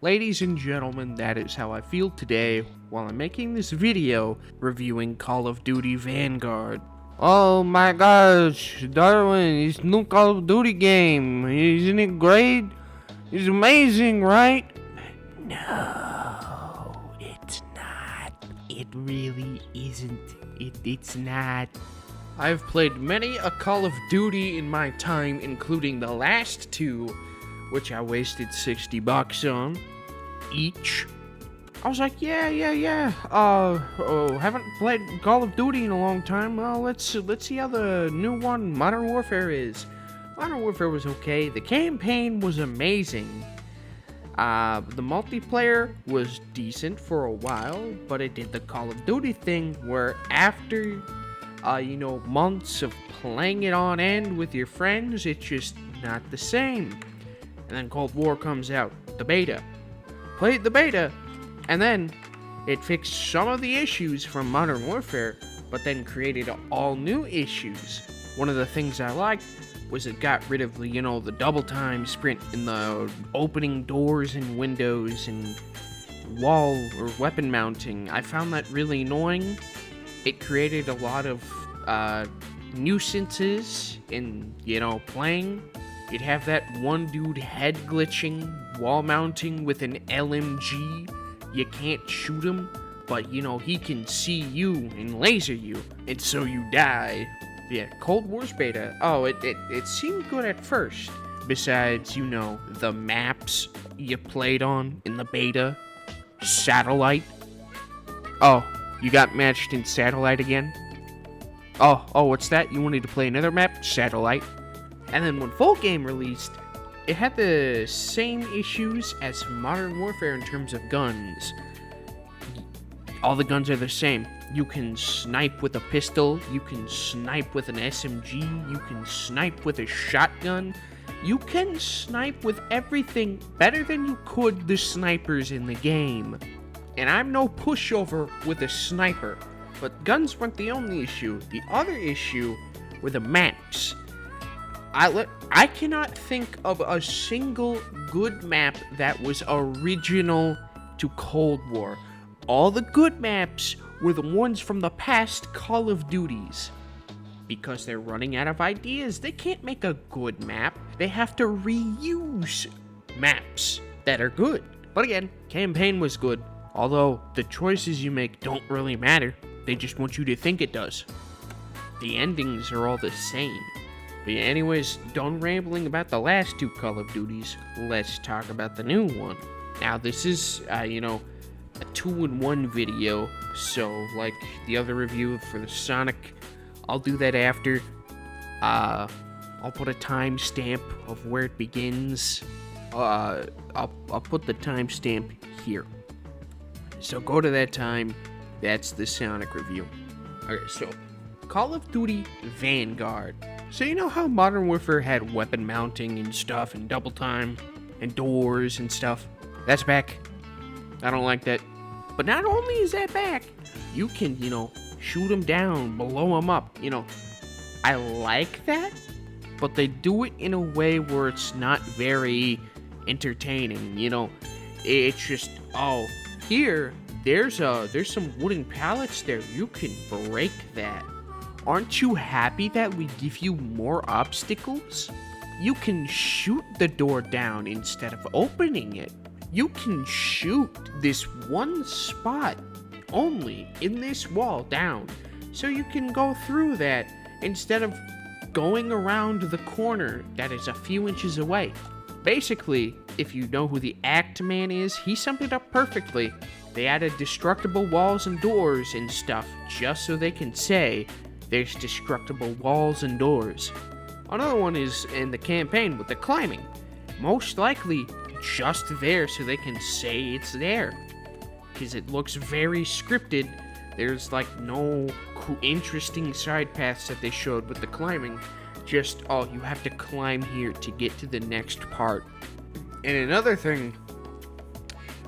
Ladies and gentlemen, that is how I feel today while I'm making this video reviewing Call of Duty Vanguard. Oh my gosh, Darwin, his new Call of Duty game, isn't it great? It's amazing, right? No, it's not. It really isn't. It's not. I've played many a Call of Duty in my time, including the last two, which I wasted $60 on each. I was like, yeah. Haven't played Call of Duty in a long time. Well, let's see how the new one, Modern Warfare, is. Modern Warfare was okay. The campaign was amazing. The multiplayer was decent for a while, but it did the Call of Duty thing where after, months of playing it on end with your friends, it's just not the same. And then Cold War comes out, the beta. Played the beta, and then it fixed some of the issues from Modern Warfare, but then created all new issues. One of the things I liked was it got rid of the double time sprint in the opening doors and windows and wall or weapon mounting. I found that really annoying. It created a lot of nuisances in playing. You'd have that one dude head glitching, wall mounting with an LMG. You can't shoot him, but he can see you and laser you, and so you die. Yeah, Cold War's beta. Oh, it seemed good at first. Besides, the maps you played on in the beta. Satellite. Oh, you got matched in Satellite again? Oh, what's that? You wanted to play another map? Satellite. And then when full game released, it had the same issues as Modern Warfare in terms of guns. All the guns are the same. You can snipe with a pistol, you can snipe with an SMG, you can snipe with a shotgun. You can snipe with everything better than you could the snipers in the game. And I'm no pushover with a sniper, but guns weren't the only issue. The other issue were the maps. I cannot think of a single good map that was original to Cold War. All the good maps were the ones from the past Call of Duties. Because they're running out of ideas, they can't make a good map. They have to reuse maps that are good. But again, campaign was good. Although the choices you make don't really matter. They just want you to think it does. The endings are all the same. But yeah, anyways, done rambling about the last two Call of Duties. Let's talk about the new one. Now, this is, a 2-in-1 video. So, like the other review for the Sonic, I'll do that after. I'll put a timestamp of where it begins. I'll put the timestamp here. So go to that time. That's the Sonic review. Okay, so Call of Duty Vanguard. So you know how Modern Warfare had weapon mounting and stuff and double time and doors and stuff? That's back. I don't like that. But not only is that back, you can, shoot them down, blow them up. I like that, but they do it in a way where it's not very entertaining. It's just, there's some wooden pallets there. You can break that. Aren't you happy that we give you more obstacles? You can shoot the door down instead of opening it. You can shoot this one spot only in this wall down, so you can go through that instead of going around the corner that is a few inches away. Basically, if you know who the Act Man is, he summed it up perfectly. They added destructible walls and doors and stuff just so they can say there's destructible walls and doors. Another one is in the campaign with the climbing. Most likely just there so they can say it's there. Because it looks very scripted. There's no interesting side paths that they showed with the climbing. Just, you have to climb here to get to the next part. And another thing,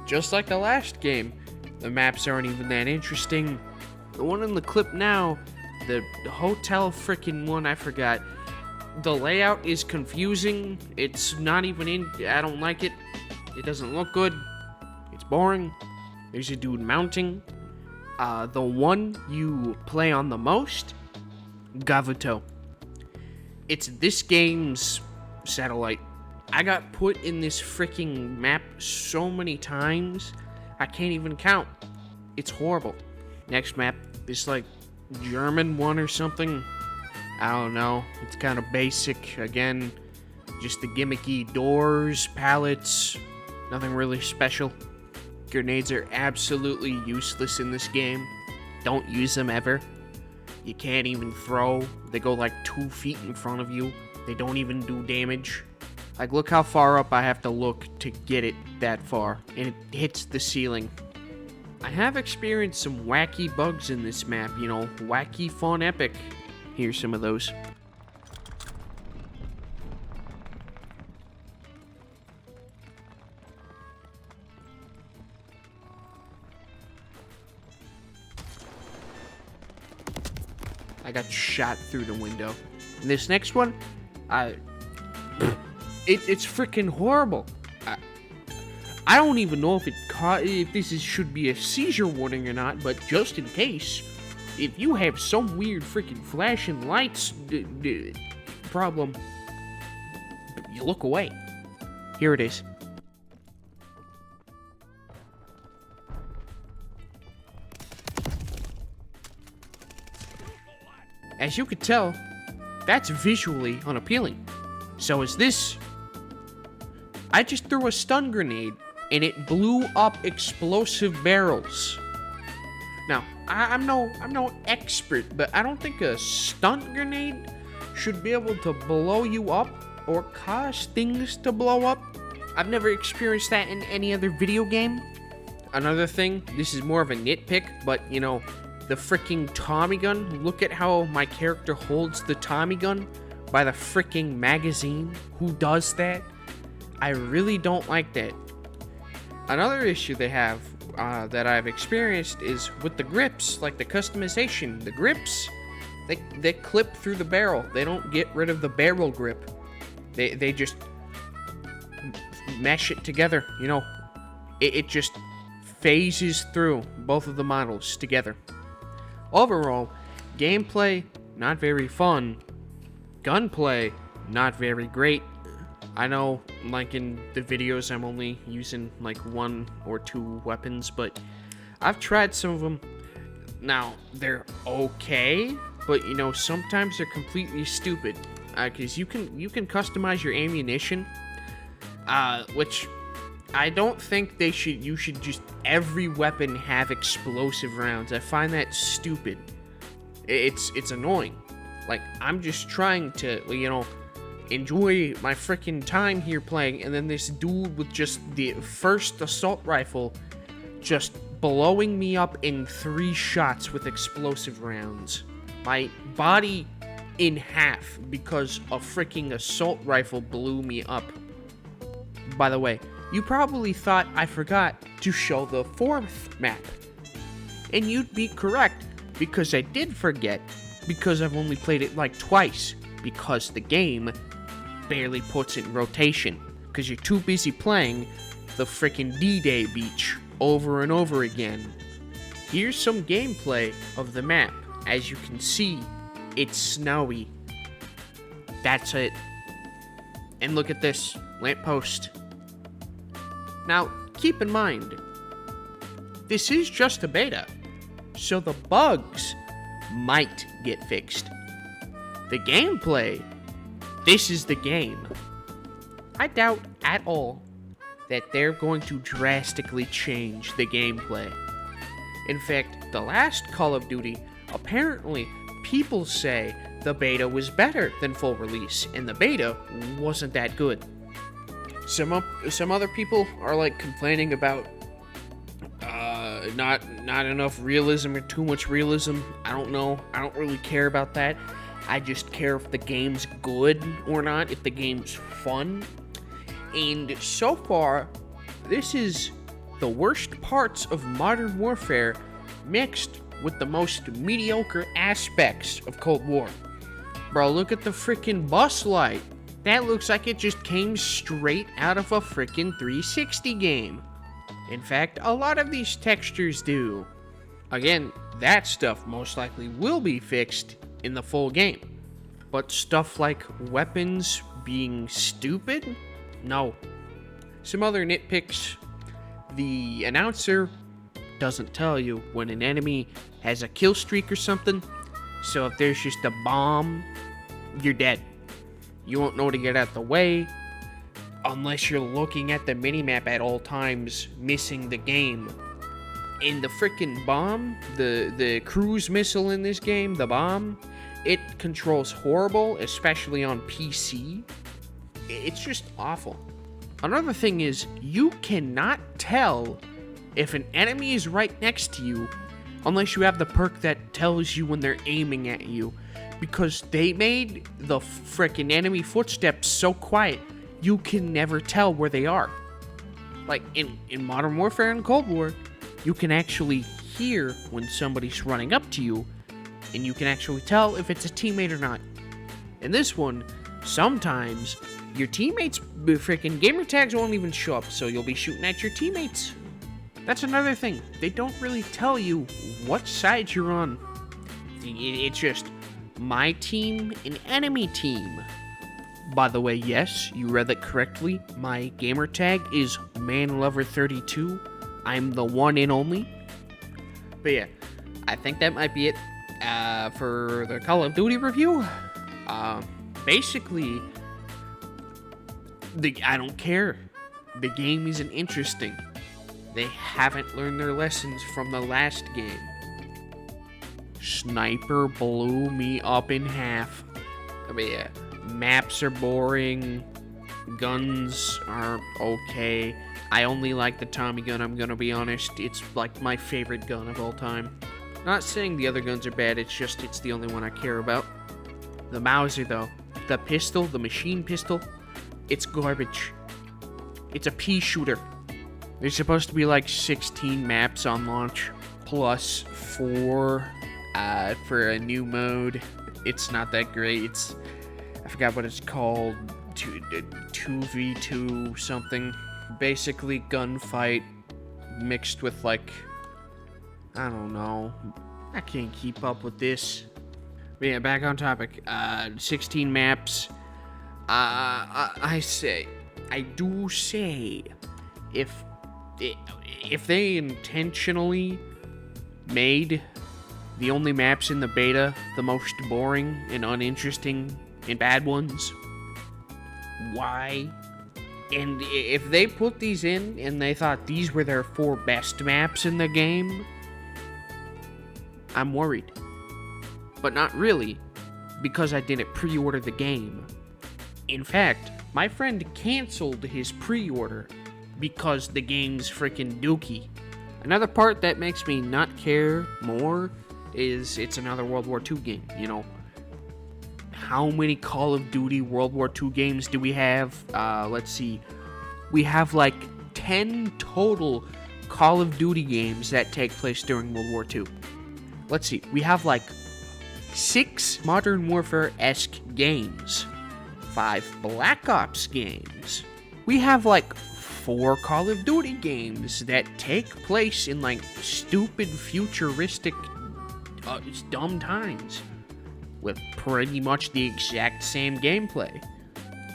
just like the last game, the maps aren't even that interesting. The one in the clip now, the hotel freaking one, I forgot. The layout is confusing. It's not even in. I don't like it. It doesn't look good. It's boring. There's a dude mounting. The one you play on the most, Gavuto. It's this game's satellite. I got put in this freaking map so many times, I can't even count. It's horrible. Next map, this like German one or something. I don't know. It's kind of basic. Again, just the gimmicky doors, pallets, nothing really special. Grenades are absolutely useless in this game. Don't use them ever. You can't even throw. They go like 2 feet in front of you. They don't even do damage. Like, look how far up I have to look to get it that far, and it hits the ceiling. I have experienced some wacky bugs in this map, you know, wacky, fun, epic. Here's some of those. I got shot through the window. And this next one, it's freaking horrible. I don't even know if this should be a seizure warning or not, but just in case, if you have some weird freaking flashing lights problem, you look away. Here it is. As you could tell, that's visually unappealing. So is this. I just threw a stun grenade and it blew up explosive barrels. Now, I'm no expert, but I don't think a stun grenade should be able to blow you up or cause things to blow up. I've never experienced that in any other video game. Another thing, this is more of a nitpick, but you know, the freaking Tommy gun. Look at how my character holds the Tommy gun by the freaking magazine. Who does that? I really don't like that. Another issue they have that I've experienced is with the grips, like the customization. The grips, they clip through the barrel. They don't get rid of the barrel grip. They just mesh it together. You know, it just phases through both of the models together. Overall, gameplay, not very fun. Gunplay, not very great. I know, like in the videos, I'm only using like 1 or 2 weapons, but I've tried some of them. Now, they're okay, but you know, sometimes they're completely stupid. Because you can customize your ammunition, which I don't think you should just every weapon have explosive rounds. I find that stupid. It's annoying. Like, I'm just trying to, you know, enjoy my freaking time here playing, and then this dude with just the first assault rifle just blowing me up in 3 shots with explosive rounds. My body in half because a freaking assault rifle blew me up. By the way, you probably thought I forgot to show the 4th map. And you'd be correct, because I did forget, because I've only played it like twice, because the game barely puts it in rotation, because you're too busy playing the freaking D-Day beach over and over again. Here's some gameplay of the map. As you can see, it's snowy. That's it. And look at this lamppost. Now, keep in mind, this is just a beta, so the bugs might get fixed. The gameplay, this is the game. I doubt at all that they're going to drastically change the gameplay. In fact, the last Call of Duty, apparently people say the beta was better than full release, and the beta wasn't that good. Some other people are like complaining about not enough realism or too much realism. I don't know. I don't really care about that. I just care if the game's good or not, if the game's fun. And so far, this is the worst parts of Modern Warfare mixed with the most mediocre aspects of Cold War. Bro, look at the freaking bus light. That looks like it just came straight out of a freaking 360 game. In fact, a lot of these textures do. Again, that stuff most likely will be fixed in the full game. But stuff like weapons being stupid? No. Some other nitpicks. The announcer doesn't tell you when an enemy has a kill streak or something. So if there's just a bomb, you're dead. You won't know to get out the way unless you're looking at the minimap at all times, missing the game. In the frickin' bomb, the cruise missile in this game, the bomb, it controls horrible, especially on PC. It's just awful. Another thing is, you cannot tell if an enemy is right next to you unless you have the perk that tells you when they're aiming at you, because they made the frickin' enemy footsteps so quiet, you can never tell where they are. Like, in Modern Warfare and Cold War, you can actually hear when somebody's running up to you, and you can actually tell if it's a teammate or not. In this one, sometimes your teammates' freaking gamer tags won't even show up, so you'll be shooting at your teammates. That's another thing. They don't really tell you what side you're on. It's just my team and enemy team. By the way, yes, you read that correctly. My gamer tag is ManLover32. I'm the one and only. But yeah, I think that might be it for the Call of Duty review. Basically, I don't care. The game isn't interesting. They haven't learned their lessons from the last game. Sniper blew me up in half. I mean, yeah, maps are boring. Guns are okay. I only like the Tommy gun, I'm gonna be honest. It's like my favorite gun of all time. Not saying the other guns are bad, it's just it's the only one I care about. The Mauser though, the pistol, the machine pistol, it's garbage. It's a pea shooter. There's supposed to be like 16 maps on launch, plus 4 for a new mode. It's not that great. I forgot what it's called, 2v2 something. Basically gunfight mixed with like, I don't know. I can't keep up with this. But yeah, back on topic. 16 maps. I do say, if they intentionally made the only maps in the beta the most boring and uninteresting and bad ones, why? And if they put these in and they thought these were their 4 best maps in the game, I'm worried. But not really, because I didn't pre-order the game. In fact, my friend canceled his pre-order because the game's freaking dookie. Another part that makes me not care more is it's another World War II game, you know. How many Call of Duty World War II games do we have? Let's see. We have like 10 total Call of Duty games that take place during World War II. Let's see. We have like 6 Modern Warfare-esque games. 5 Black Ops games. We have like 4 Call of Duty games that take place in like stupid futuristic dumb times with pretty much the exact same gameplay.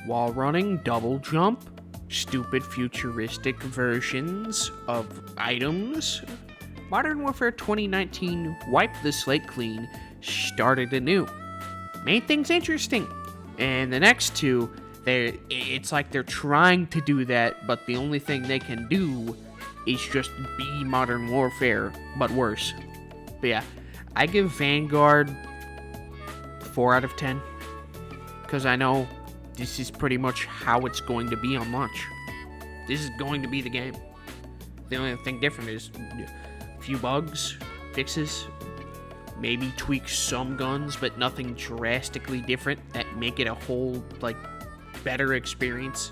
While running double jump, stupid futuristic versions of items. Modern Warfare 2019 wiped the slate clean, started anew. Made things interesting. And the next 2, it's like they're trying to do that, but the only thing they can do is just be Modern Warfare, but worse. But yeah, I give Vanguard 4 out of 10, because I know this is pretty much how it's going to be on launch. This is going to be the game. The only thing different is a few bugs, fixes, maybe tweak some guns, but nothing drastically different that make it a whole, like, better experience.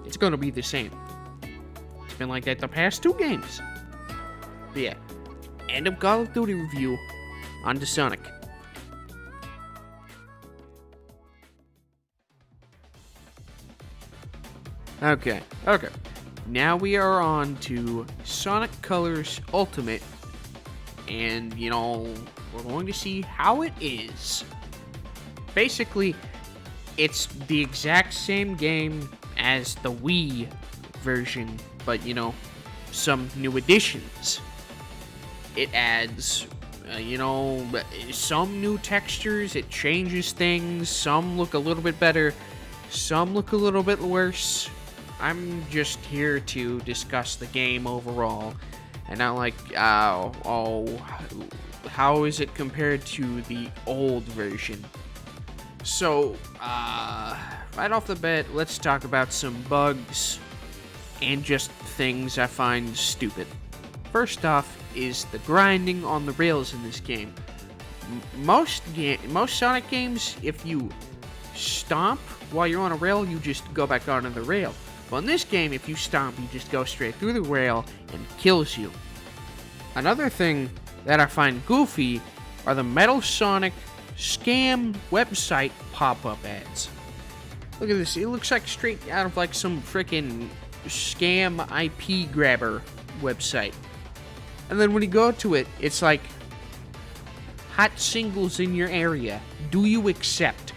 It's going to be the same. It's been like that the past 2 games. But yeah, End of Call of Duty review. On to Sonic. Okay. Now we are on to Sonic Colors Ultimate. And, we're going to see how it is. Basically, it's the exact same game as the Wii version, but, some new additions. It adds, some new textures, it changes things, some look a little bit better, some look a little bit worse. I'm just here to discuss the game overall, and not like, how is it compared to the old version? So, right off the bat, let's talk about some bugs and just things I find stupid. First off is the grinding on the rails in this game. Most Sonic games, if you stomp while you're on a rail, you just go back onto the rail. But in this game, if you stomp, you just go straight through the rail and kills you. Another thing that I find goofy are the Metal Sonic scam website pop-up ads. Look at this, it looks like straight out of like some freaking scam IP grabber website. And then when you go to it, it's like, hot singles in your area, do you accept?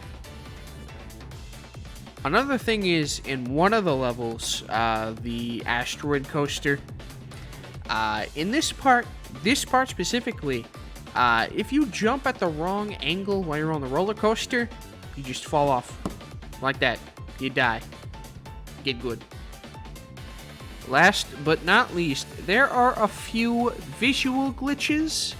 Another thing is, in one of the levels, the asteroid coaster, in this part specifically, if you jump at the wrong angle while you're on the roller coaster, you just fall off. Like that. You die. Get good. Last but not least, there are a few visual glitches.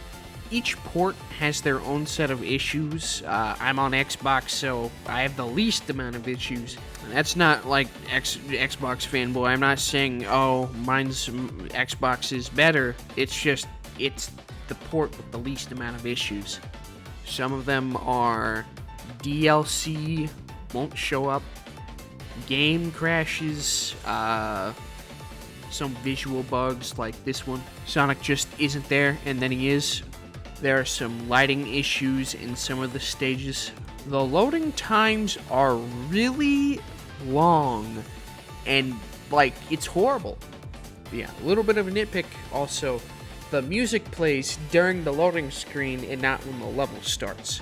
Each port has their own set of issues. I'm on Xbox, so I have the least amount of issues. That's not like Xbox fanboy. I'm not saying, mine's Xbox is better. It's just, it's the port with the least amount of issues. Some of them are DLC won't show up, game crashes, some visual bugs like this one. Sonic just isn't there, and then he is. There are some lighting issues in some of the stages. The loading times are really long, and it's horrible. Yeah, a little bit of a nitpick also. The music plays during the loading screen and not when the level starts.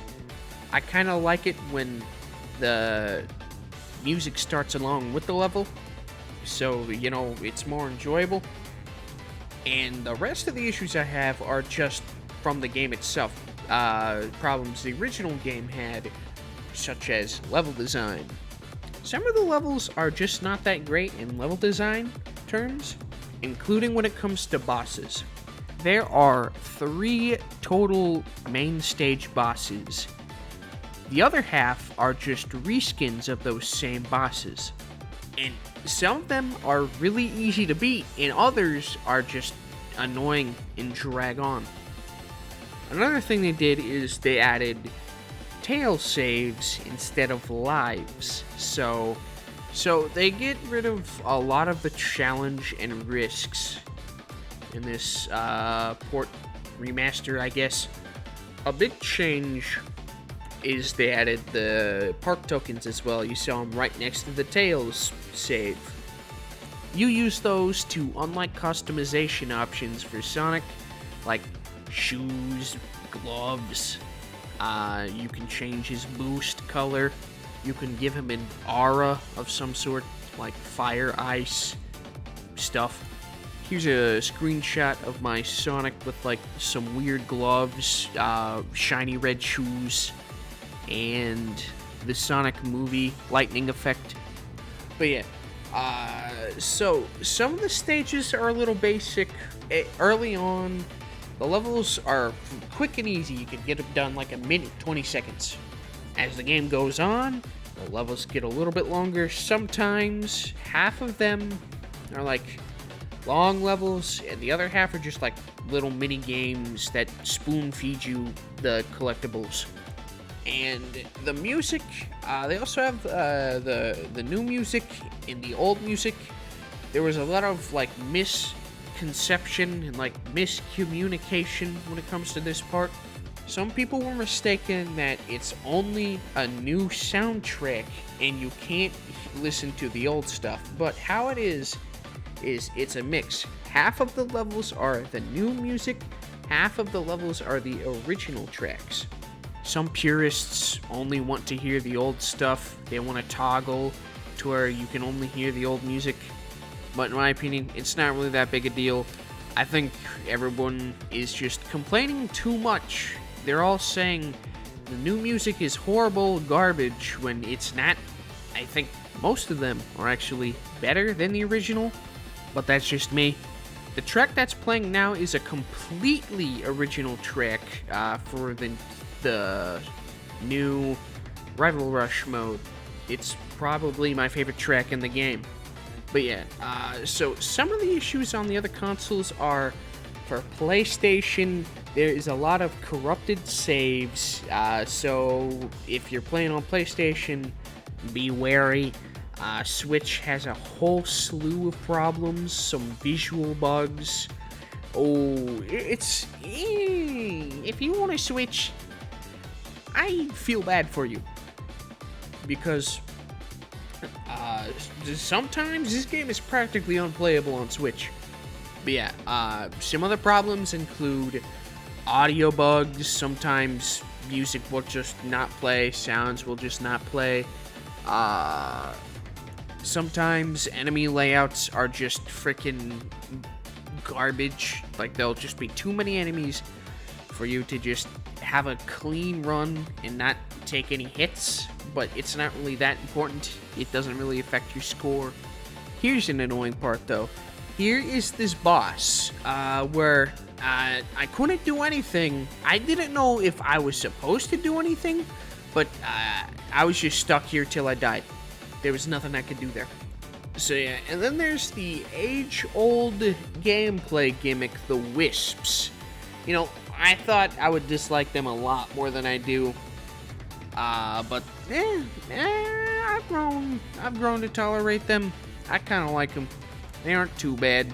I kind of like it when the music starts along with the level, so, it's more enjoyable. And the rest of the issues I have are just from the game itself. Problems the original game had, such as level design. Some of the levels are just not that great in level design terms, including when it comes to bosses. There are 3 total main stage bosses. The other half are just reskins of those same bosses. And some of them are really easy to beat, and others are just annoying and drag on. Another thing they did is they added tail saves instead of lives. So they get rid of a lot of the challenge and risks in this port remaster, I guess. A big change is they added the park tokens as well. You saw them right next to the Tails save. You use those to unlock customization options for Sonic, like shoes, gloves. You can change his boost color. You can give him an aura of some sort, like fire, ice, stuff. Here's a screenshot of my Sonic with like some weird gloves, shiny red shoes, and the Sonic movie lightning effect. But yeah, so some of the stages are a little basic. Early on, the levels are quick and easy. You can get them done like a minute, 20 seconds. As the game goes on, the levels get a little bit longer. Sometimes half of them are like long levels, and the other half are just like little mini games that spoon feed you the collectibles. And the music, they also have the new music and the old music. There was a lot of like misconception and like miscommunication when it comes to this part. Some people were mistaken that it's only a new soundtrack and you can't listen to the old stuff. But how it is it's a mix. Half of the levels are the new music, half of the levels are the original tracks. Some purists only want to hear the old stuff. They want to toggle to where you can only hear the old music. But in my opinion, it's not really that big a deal. I think everyone is just complaining too much. They're all saying the new music is horrible garbage when it's not. I think most of them are actually better than the original, but that's just me. The track that's playing now is a completely original track for the new Rival Rush mode. It's probably my favorite track in the game. But yeah, so some of the issues on the other consoles are, for PlayStation, there is a lot of corrupted saves, so if you're playing on PlayStation, be wary. Switch has a whole slew of problems, some visual bugs. Oh, it's... if you want to Switch, I feel bad for you. Because sometimes this game is practically unplayable on Switch. But yeah, some other problems include audio bugs. Sometimes music will just not play, sounds will just not play. Sometimes enemy layouts are just freaking garbage. Like, there'll just be too many enemies for you to just have a clean run and not take any hits. But it's not really that important. It doesn't really affect your score. Here's an annoying part, though. Here is this boss, where I couldn't do anything. I didn't know if I was supposed to do anything, but I was just stuck here till I died. There was nothing I could do there. So yeah, and then there's the age-old gameplay gimmick, the Wisps. You know, I thought I would dislike them a lot more than I do. But I've grown to tolerate them. I kind of like them. They aren't too bad.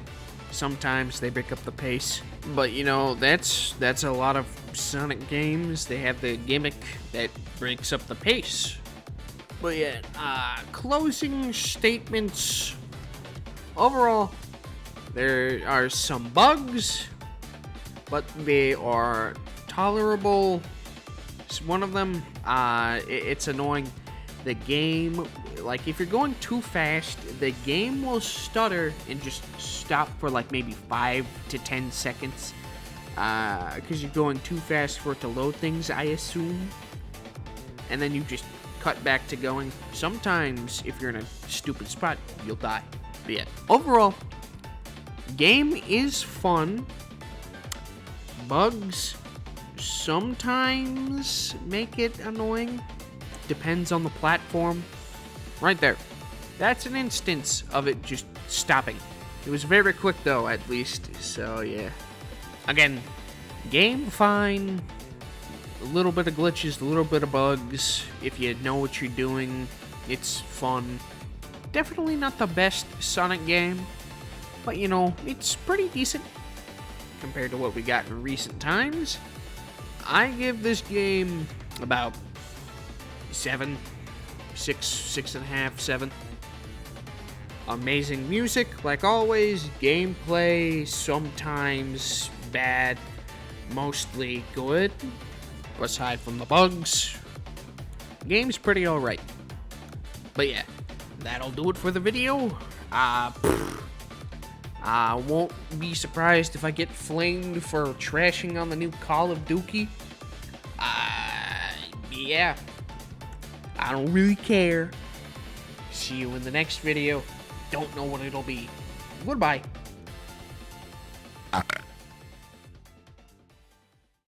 Sometimes they break up the pace. But you know, that's a lot of Sonic games. They have the gimmick that breaks up the pace. But yeah, closing statements. Overall, there are some bugs, but they are tolerable. One of them, it's annoying. The game, like, if you're going too fast, the game will stutter and just stop for like maybe 5 to 10 seconds. Because you're going too fast for it to load things, I assume. And then you just cut back to going. Sometimes, if you're in a stupid spot, you'll die. But yeah, overall, game is fun. Bugs sometimes make it annoying. Depends on the platform. Right there. That's an instance of it just stopping. It was very quick though, at least. So yeah. Again, game fine. A little bit of glitches, a little bit of bugs. If you know what you're doing, it's fun. Definitely not the best Sonic game, but you know, it's pretty decent compared to what we got in recent times. I give this game about 7, 6.5, 7. Amazing music, like always. Gameplay, sometimes bad, mostly good. Aside from the bugs, game's pretty alright. But yeah, that'll do it for the video. I won't be surprised if I get flamed for trashing on the new Call of Duty. Yeah. I don't really care. See you in the next video. Don't know what it'll be. Goodbye.